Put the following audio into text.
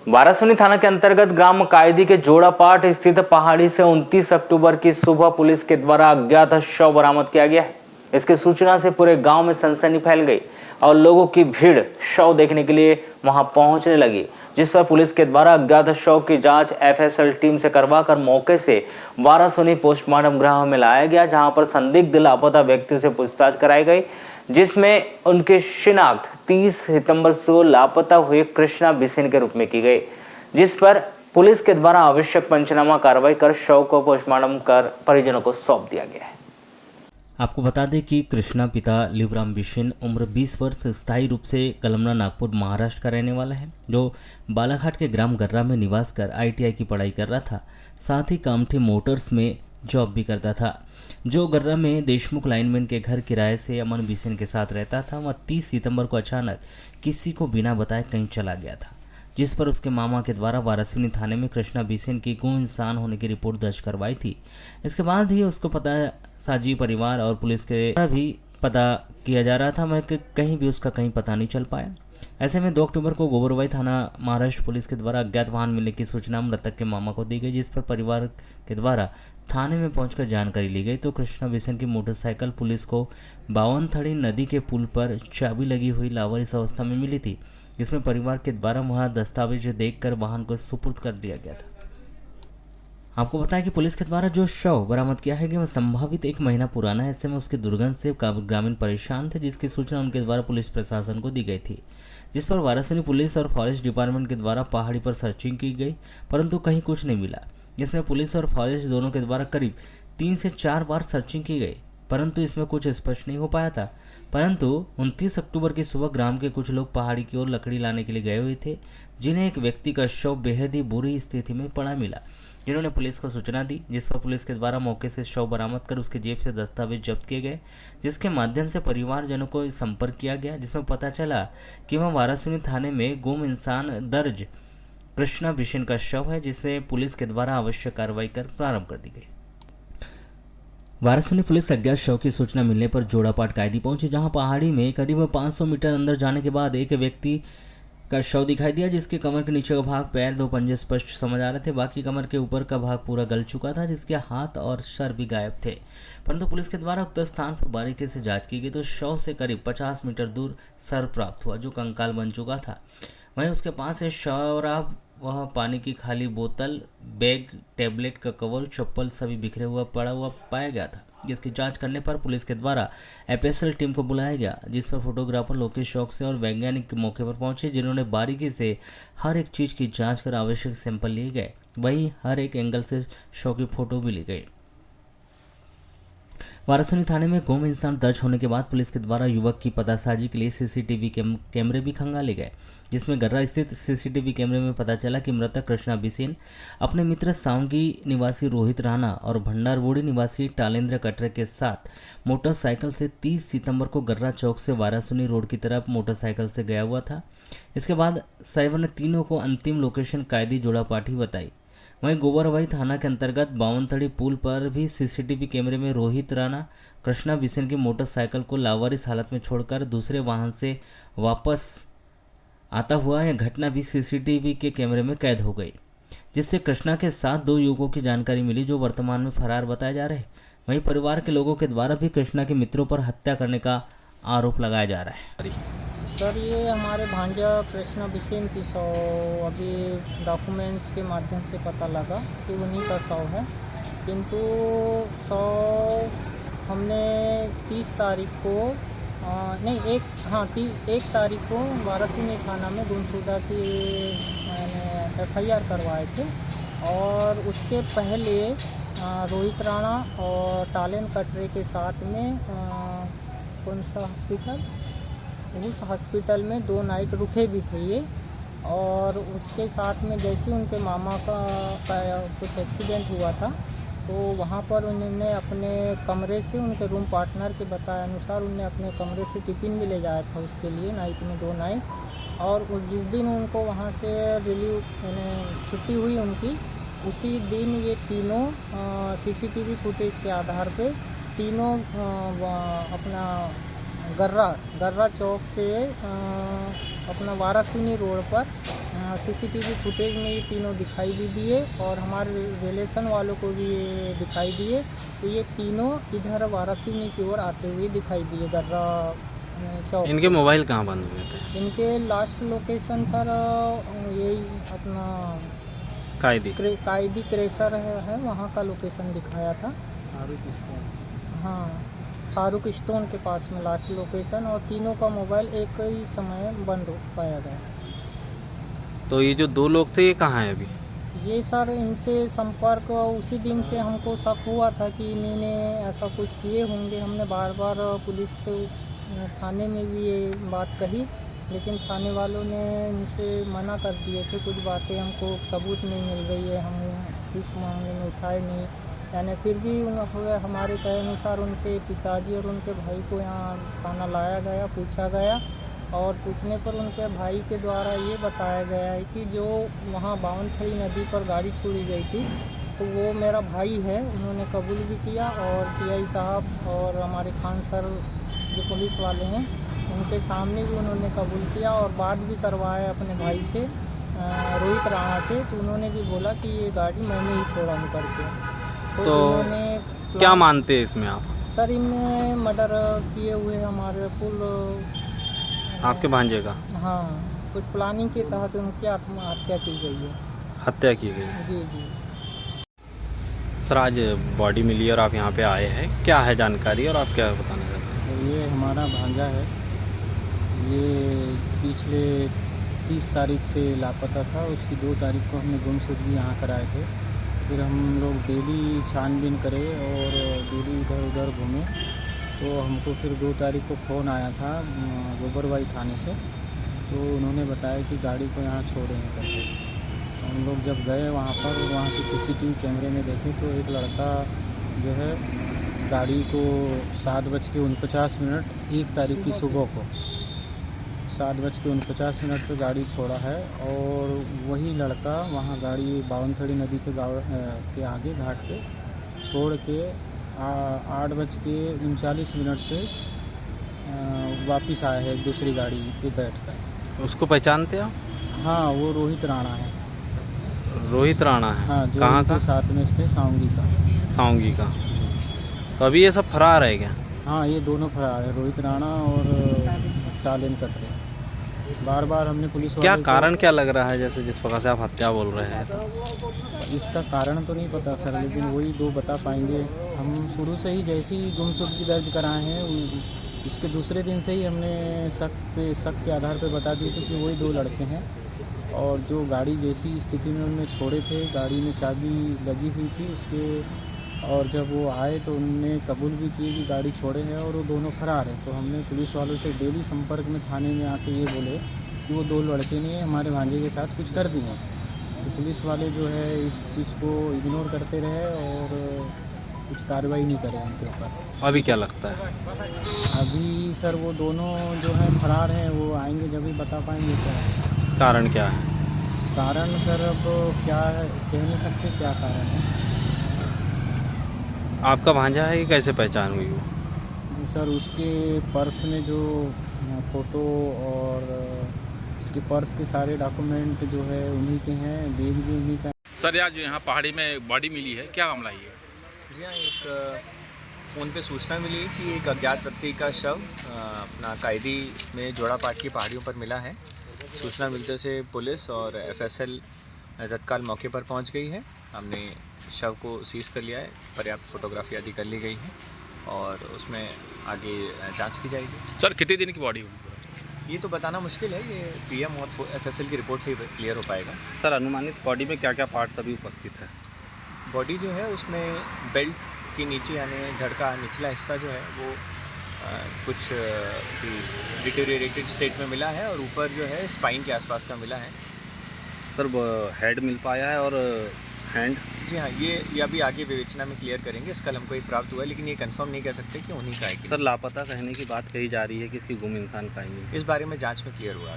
वारासुनी थाना के अंतर्गत ग्राम कायदी के जोड़ापाट स्थित पहाड़ी से 29 अक्टूबर की सुबह पुलिस के द्वारा अज्ञात शव बरामद किया गया है। इसकी सूचना से पूरे गांव में सनसनी फैल गई और लोगों की भीड़ शव देखने के लिए वहां पहुंचने लगी, जिस पर पुलिस के द्वारा अज्ञात शव की जांच एफएसएल टीम से करवाकर मौके से वारासुनी पोस्टमार्टम गृह में लाया गया, जहां पर संदिग्ध लापता व्यक्ति से पूछताछ कराई गई, जिसमें उनकी शिनाख्त 30 सितंबर से लापता हुए कृष्णा बिसेन के रूप में की गई, जिस पर पुलिस के द्वारा आवश्यक पंचनामा कार्रवाई कर शव को पोस्टमार्टम कर परिजनों को सौंप दिया गया है। आपको बता दें कि कृष्णा पिता लिवराम बिसेन उम्र 20 वर्ष स्थायी रूप से कलमना नागपुर महाराष्ट्र का रहने वाला है, जो बालाघाट के ग्राम गर्रा में निवास कर आईटीआई की पढ़ाई कर रहा था। साथ ही कामठी मोटर्स में जॉब भी करता था। जो गर्रा में देशमुख लाइनमैन के घर किराए से अमन बिसेन के साथ रहता था, वह 30 सितंबर को अचानक किसी को बिना बताए कहीं चला गया था, जिस पर उसके मामा के द्वारा वारासुनी थाने में कृष्णा बिसेन की गुम इंसान होने की रिपोर्ट दर्ज करवाई थी। इसके बाद ही उसको पता साजी परिवार और पुलिस के द्वारा भी पता किया जा रहा था, मगर कहीं भी उसका कहीं पता नहीं चल पाया। ऐसे में 2 अक्टूबर को गोबरवाई थाना महाराष्ट्र पुलिस के द्वारा अज्ञात वाहन मिलने की सूचना मृतक के मामा को दी गई, जिस पर परिवार के द्वारा थाने में पहुंचकर जानकारी ली गई तो कृष्णा बिसेन की मोटरसाइकिल पुलिस को बावनथड़ी नदी के पुल पर चाबी लगी हुई लावारिस अवस्था में मिली थी, जिसमें परिवार के द्वारा वहां दस्तावेज देखकर वाहन को सुपुर्द कर दिया गया था। आपको बताया कि पुलिस के द्वारा जो शव बरामद किया है कि वह संभावित 1 महीना पुराना है। ऐसे में उसकी दुर्गंध से ग्रामीण परेशान थे, जिसकी सूचना उनके द्वारा पुलिस प्रशासन को दी गई थी, जिस पर वारासुनी पुलिस और फॉरेस्ट डिपार्टमेंट के द्वारा पहाड़ी पर सर्चिंग की गई, परंतु कहीं कुछ नहीं मिला। जिसमें पुलिस और फॉरेस्ट दोनों के द्वारा करीब 3 से 4 बार सर्चिंग की गई, परंतु इसमें कुछ स्पष्ट नहीं हो पाया था। परंतु 29 अक्टूबर की सुबह ग्राम के कुछ लोग पहाड़ी की ओर लकड़ी लाने के लिए गए हुए थे, जिन्हें एक व्यक्ति का शव बेहद ही बुरी स्थिति में पड़ा मिला, जिन्होंने पुलिस को सूचना दी, जिस पर पुलिस के द्वारा मौके से शव बरामद कर उसके जेब से दस्तावेज जब्त किए गए, जिसके माध्यम से परिवारजनों को संपर्क किया गया, जिसमें पता चला कि वह वारासुनी थाने में गुम इंसान दर्ज कृष्णा बिसेन का शव है, जिसे पुलिस के द्वारा आवश्यक कार्रवाई कर प्रारंभ कर दी गई। वारासुनी पुलिस अज्ञात शव की सूचना मिलने पर जोड़ापाट कायदी पहुंची, जहां पहाड़ी में करीब 500 मीटर अंदर जाने के बाद एक व्यक्ति का शव दिखाई दिया, जिसके कमर के नीचे का भाग, पैर, 2 पंजे स्पष्ट समझ आ रहे थे। बाकी कमर के ऊपर का भाग पूरा गल चुका था, जिसके हाथ और सर भी गायब थे। परंतु पुलिस के द्वारा उक्त स्थान पर बारीकी से जांच की गई तो शव से करीब 50 मीटर दूर सर प्राप्त हुआ, जो कंकाल बन चुका था। वहीं उसके पास एक शराब, वह पानी की खाली बोतल, बैग, टैबलेट का कवर, चप्पल सभी बिखरे हुआ पड़ा हुआ पाया गया था, जिसकी जांच करने पर पुलिस के द्वारा एफएसएल टीम को बुलाया गया, जिस पर फोटोग्राफर लोकेश शौक से और वैज्ञानिक मौके पर पहुंचे, जिन्होंने बारीकी से हर एक चीज़ की जांच कर आवश्यक सैंपल लिए गए। वहीं हर एक एंगल से शव की फोटो भी ली गई। वारासुनी थाने में गुम इंसान दर्ज होने के बाद पुलिस के द्वारा युवक की पतासाजी के लिए सीसीटीवी कैमरे भी खंगाले गए, जिसमें गर्रा स्थित सीसीटीवी कैमरे में पता चला कि मृतक कृष्णा बिसेन अपने मित्र सांगी निवासी रोहित राणा और भंडारबोड़ी निवासी टालेंद्र कटरे के साथ मोटरसाइकिल से 30 सितंबर को गर्रा चौक से वारासुनी रोड की तरफ मोटरसाइकिल से गया हुआ था। इसके बाद साइबर ने तीनों को अंतिम लोकेशन कायदी जोड़ापाठी बताई। वहीं गोबरवाई थाना के अंतर्गत बावनथड़ी पुल पर भी सीसीटीवी कैमरे में रोहित राणा कृष्णा बिसेन की मोटरसाइकिल को लावारिस हालत में छोड़कर दूसरे वाहन से वापस आता हुआ यह घटना भी सीसीटीवी के कैमरे में कैद हो गई, जिससे कृष्णा के साथ 2 युवकों की जानकारी मिली, जो वर्तमान में फरार बताए जा रहे हैं। वहीं परिवार के लोगों के द्वारा भी कृष्णा के मित्रों पर हत्या करने का आरोप लगाया जा रहा है। सर, ये हमारे भांजा कृष्णा बिसेन की शव अभी डॉक्यूमेंट्स के माध्यम से पता लगा कि उन्हीं का शव है, किंतु शव हमने 30 तारीख को एक तारीख को वारासुनी थाना में गुमशुदा की मैंने FIR करवाए थे, और उसके पहले रोहित राणा और टालेन कटरे के साथ में कौन सा हॉस्पिटल, उस हॉस्पिटल में 2 नाइट रुके भी थे ये। और उसके साथ में जैसे उनके मामा का कुछ एक्सीडेंट हुआ था, तो वहाँ पर उन्होंने अपने कमरे से, उनके रूम पार्टनर के बताए अनुसार, उन्होंने अपने कमरे से टिफ़िन भी ले जाया था उसके लिए नाइट में 2 नाइट। और जिस दिन उनको वहाँ से रिलीव यानी छुट्टी हुई उनकी, उसी दिन ये तीनों सीसीटीवी फुटेज के आधार पे तीनों अपना गर्रा चौक से अपना वारासिनी रोड पर सीसीटीवी फुटेज में ये तीनों दिखाई भी दिए और हमारे रिलेशन वालों को भी ये दिखाई दिए। तो ये तीनों इधर वारासिनी की ओर आते हुए दिखाई दिए गर्रा चौक। इनके मोबाइल कहाँ बंद हुए थे? इनके लास्ट लोकेशन सर यही अपना कायदी क्रेशर है वहाँ का लोकेशन दिखाया था। हाँ, फारूक स्टोन के पास में लास्ट लोकेशन, और तीनों का मोबाइल एक ही समय बंद हो पाया गया। तो ये जो 2 लोग थे ये कहाँ हैं अभी? ये सर इनसे संपर्क उसी दिन से हमको शक हुआ था कि इन्होंने ऐसा कुछ किए होंगे। हमने बार बार पुलिस से थाने में भी ये बात कही, लेकिन थाने वालों ने इनसे मना कर दिए थे। कुछ बातें हमको सबूत नहीं मिल रही है, हम इस मामले में उठाए नहीं। यानी फिर भी हमारे कहे अनुसार उनके पिताजी और उनके भाई को यहाँ थाना लाया गया, पूछा गया, और पूछने पर उनके भाई के द्वारा ये बताया गया है कि जो वहाँ बावनथड़ी नदी पर गाड़ी छोड़ी गई थी तो वो मेरा भाई है। उन्होंने कबूल भी किया, और टीआई साहब और हमारे खान सर जो पुलिस वाले हैं उनके सामने भी उन्होंने कबूल किया और बात भी करवाया अपने भाई से, रोहित राणा से। तो उन्होंने भी बोला कि ये गाड़ी मैंने ही छोड़ा हूँ करके। तो क्या मानते हैं इसमें आप? सर इनने मर्डर किए हुए हमारे फुल आपके भांजे का? हाँ, कुछ प्लानिंग के तहत उनकी आत्महत्या की गई है। हत्या की गई? जी जी। सर आज बॉडी मिली और आप यहाँ पे आए हैं, क्या है जानकारी और आप क्या बताना चाहते हैं? ये हमारा भांजा है। ये पिछले 30 तारीख से लापता था। उसकी 2 तारीख को हमने गुमशुदगी यहाँ कराए थे। फिर हम लोग डेली छानबीन करे और डेली इधर उधर घूमे, तो हमको फिर 2 तारीख को फ़ोन आया था गोबरबाई थाने से। तो उन्होंने बताया कि गाड़ी को यहाँ छोड़े हैं करके। हम लोग जब गए वहाँ पर, वहाँ की सीसीटीवी कैमरे में देखे तो एक लड़का जो है गाड़ी को 7:49 1 तारीख की सुबह को 7:49 पर गाड़ी छोड़ा है, और वही लड़का वहाँ गाड़ी बावनथड़ी नदी के के आगे घाट पे छोड़ के 8:39 पे वापस आया है दूसरी गाड़ी पे बैठकर। उसको पहचानते आप? हाँ, वो रोहित राणा है। रोहित राणा है? हाँ, जो कहाँ का? साथ में थे सावंगी का। तो अभी ये सब फरार है क्या? हाँ, ये दोनों फरार है, रोहित राणा और टालेन कटरे। बार बार हमने पुलिस क्या वाले कारण क्या लग रहा है, जैसे जिस प्रकार से आप हत्या बोल रहे हैं? तो इसका कारण तो नहीं पता सर, लेकिन वही 2 बता पाएंगे। हम शुरू से ही जैसे ही गुमशुदगी दर्ज कराए हैं इसके दूसरे दिन से ही हमने शक के आधार पे बता दिए थे कि वही 2 लड़के हैं। और जो गाड़ी जैसी स्थिति में उन्होंने छोड़े थे, गाड़ी में चाबी लगी हुई थी उसके, और जब वो आए तो उन्होंने कबूल भी किए कि गाड़ी छोड़े हैं और वो दोनों फरार हैं। तो हमने पुलिस वालों से डेली संपर्क में थाने में आके ये बोले कि वो 2 लड़के ने हमारे भांजे के साथ कुछ कर दिए। तो पुलिस वाले जो है इस चीज़ को इग्नोर करते रहे और कुछ कार्रवाई नहीं करे उनके ऊपर। अभी क्या लगता है? अभी सर वो दोनों जो हैं फरार हैं, वो आएंगे जब भी बता पाएंगे क्या है। कारण क्या है? कारण सर अब क्या है कह नहीं सकते क्या कारण है। आपका भांजा है, ये कैसे पहचान हुई वो? सर उसके पर्स में जो फ़ोटो और उसके पर्स के सारे डॉक्यूमेंट जो है उन्हीं के हैं, बैग भी उन्हीं का। सर आज जो यहाँ पहाड़ी में बॉडी मिली है, क्या मामला है? जी हाँ, एक फ़ोन पे सूचना मिली कि एक अज्ञात व्यक्ति का शव अपना कायदी में जोड़ापाट की पहाड़ियों पर मिला है। सूचना मिलते से पुलिस और एफएसएल तत्काल मौके पर पहुंच गई है। हमने शव को सीज़ कर लिया है, पर्याप्त फोटोग्राफी आदि कर ली गई है और उसमें आगे जांच की जाएगी। सर कितने दिन की बॉडी होगी? ये तो बताना मुश्किल है, ये पीएम और एफएसएल की रिपोर्ट से ही क्लियर हो पाएगा। सर अनुमानित बॉडी में क्या क्या पार्ट्स अभी उपस्थित है? बॉडी जो है उसमें बेल्ट के नीचे यानी धड़ का निचला हिस्सा जो है वो कुछ डिटेरियोरेटेड स्टेट में मिला है और ऊपर जो है स्पाइन के आसपास का मिला है। सर हेड मिल पाया है और हैंड? जी हाँ, ये अभी आगे विवेचना में क्लियर करेंगे। इसका हमको एक प्राप्त हुआ है, लेकिन ये कंफर्म नहीं कर सकते कि उन्हीं का है कि सर लापता कहने की बात कही जा रही है कि इसकी गुम इंसान का ही नहीं। इस बारे में जांच में क्लियर हुआ।